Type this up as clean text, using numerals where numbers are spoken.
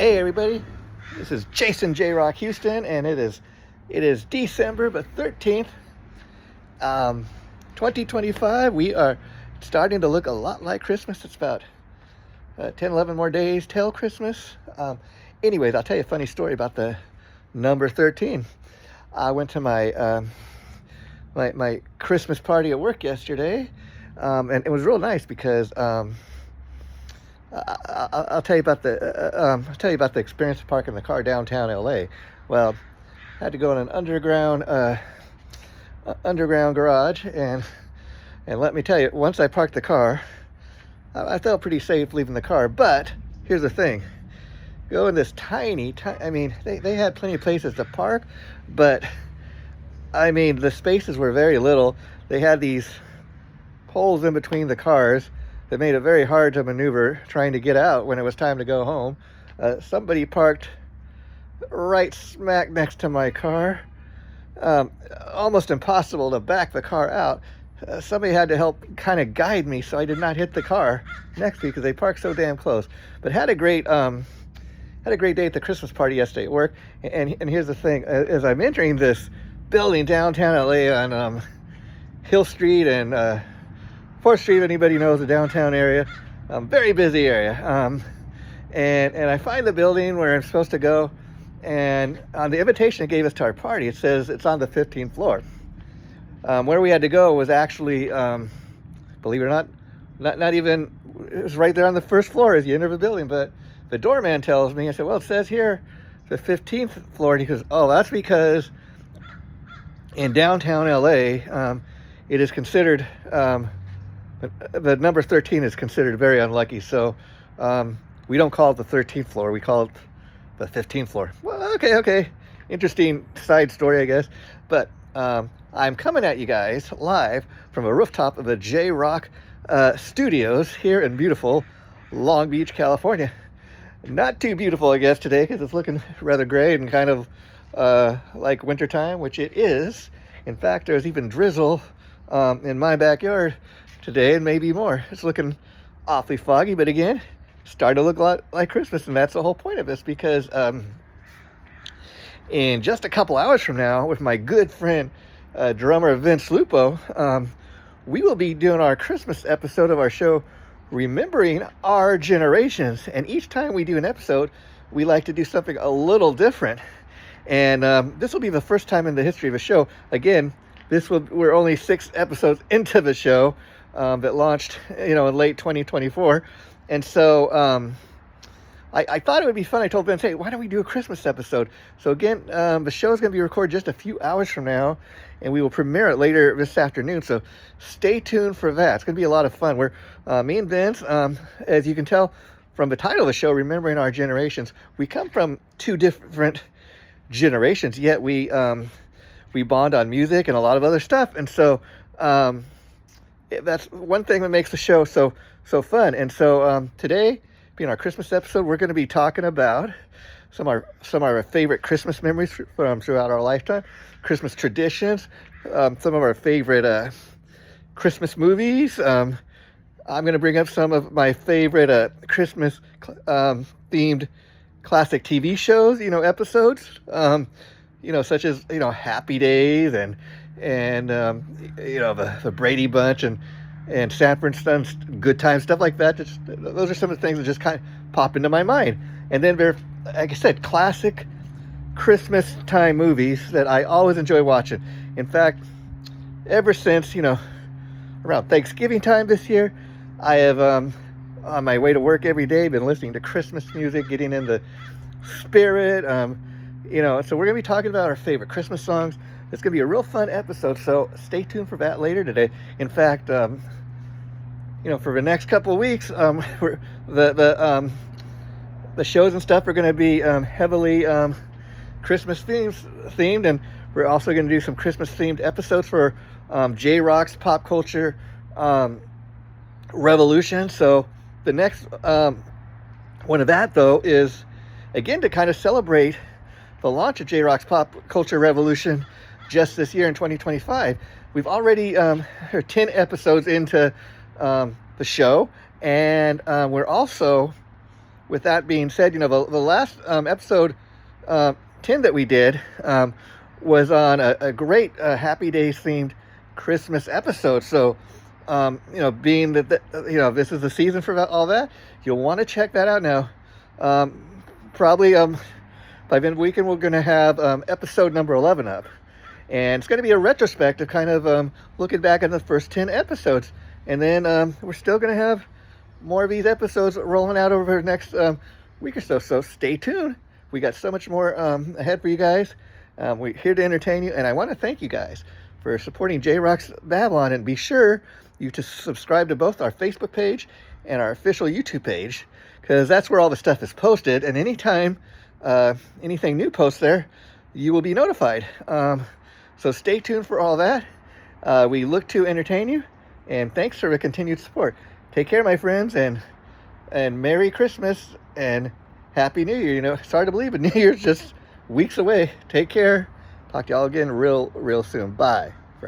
Hey everybody, this is Jason JRock Houston, and it is December 13th, 2025. We are starting to look a lot like Christmas. It's about 10, 11 more days till Christmas. Anyways, I'll tell you a funny story about the number 13. I went to my my Christmas party at work yesterday, and it was real nice because I'll tell you about the experience of parking the car downtown LA. Well, I had to go in an underground garage, and let me tell you, once I parked the car, I felt pretty safe leaving the car. But here's the thing: go in this tiny. I mean, they had plenty of places to park, but I mean the spaces were very little. They had these holes in between the cars that made it very hard to maneuver trying to get out when it was time to go home. Somebody parked right smack next to my car. Almost impossible to back the car out. Somebody had to help kind of guide me so I did not hit the car next to me because they parked so damn close. But had a great day at the Christmas party yesterday at work. And here's the thing: as I'm entering this building downtown LA on Hill Street and 4th Street, if anybody knows the downtown area, very busy area. And I find the building where I'm supposed to go, and on the invitation it gave us to our party, it says it's on the 15th floor. Where we had to go was actually, believe it or not even, it was right there on the first floor as you enter the building. But the doorman tells me, I said, well, it says here the 15th floor, and he goes, oh, that's because in downtown LA, it is considered, the number 13 is considered very unlucky, so we don't call it the 13th floor, we call it the 15th floor. Well, okay, interesting side story, I guess. But I'm coming at you guys live from a rooftop of the JRock studios here in beautiful Long Beach, California. Not too beautiful, I guess, today, because it's looking rather gray and kind of like wintertime, which it is. In fact, there's even drizzle in my backyard today, and maybe more. It's looking awfully foggy, but again, starting to look a lot like Christmas, and that's the whole point of this, because in just a couple hours from now, with my good friend drummer Vince Lupo, we will be doing our Christmas episode of our show, Remembering Our Generations. And each time we do an episode, we like to do something a little different, and this will be the first time in the history of a show. Again, we're only 6 episodes into the show that launched, in late 2024. And so I thought it would be fun. I told Vince, hey, why don't we do a Christmas episode? So again, the show is going to be recorded just a few hours from now, and we will premiere it later this afternoon. So stay tuned for that. It's going to be a lot of fun. We're me and Vince, as you can tell from the title of the show, Remembering Our Generations, we come from 2 different generations, yet we bond on music and a lot of other stuff. And so that's one thing that makes the show so fun. And so today, being our Christmas episode, we're going to be talking about some of our favorite Christmas memories from throughout our lifetime, Christmas traditions, some of our favorite Christmas movies. I'm going to bring up some of my favorite Christmas themed classic TV shows, episodes, such as, Happy Days and the Brady Bunch and Sanford and Sons Good Times, stuff like that. Those are some of the things that just kind of pop into my mind. And then there, like I said, classic Christmas time movies that I always enjoy watching. In fact, ever since, around Thanksgiving time this year, I have, on my way to work every day, been listening to Christmas music, getting in the spirit. So we're going to be talking about our favorite Christmas songs. It's going to be a real fun episode, so stay tuned for that later today. In fact, for the next couple of weeks, the shows and stuff are going to be heavily Christmas themed, and we're also going to do some Christmas themed episodes for JRock's Pop Culture Revolution. So the next one of that, though, is again to kind of celebrate the launch of JRock's Pop Culture Revolution just this year in 2025. We've already 10 episodes into the show, and we're also with that being said, the last episode 10 that we did was on a great Happy Days themed Christmas episode. So, being that this is the season for all that, you'll want to check that out now. Probably by the end of the weekend, we're going to have episode number 11 up. And it's going to be a retrospective, kind of looking back at the first 10 episodes. And then we're still going to have more of these episodes rolling out over the next week or so. So stay tuned. We got so much more ahead for you guys. We're here to entertain you. And I want to thank you guys for supporting JRock's Babylon. And be sure you to subscribe to both our Facebook page and our official YouTube page, because that's where all the stuff is posted. And anytime anything new posts there, you will be notified. So stay tuned for all that. We look to entertain you, and thanks for the continued support. Take care, my friends, and Merry Christmas and Happy New Year. It's hard to believe, but New Year's just weeks away. Take care. Talk to y'all again real soon. Bye.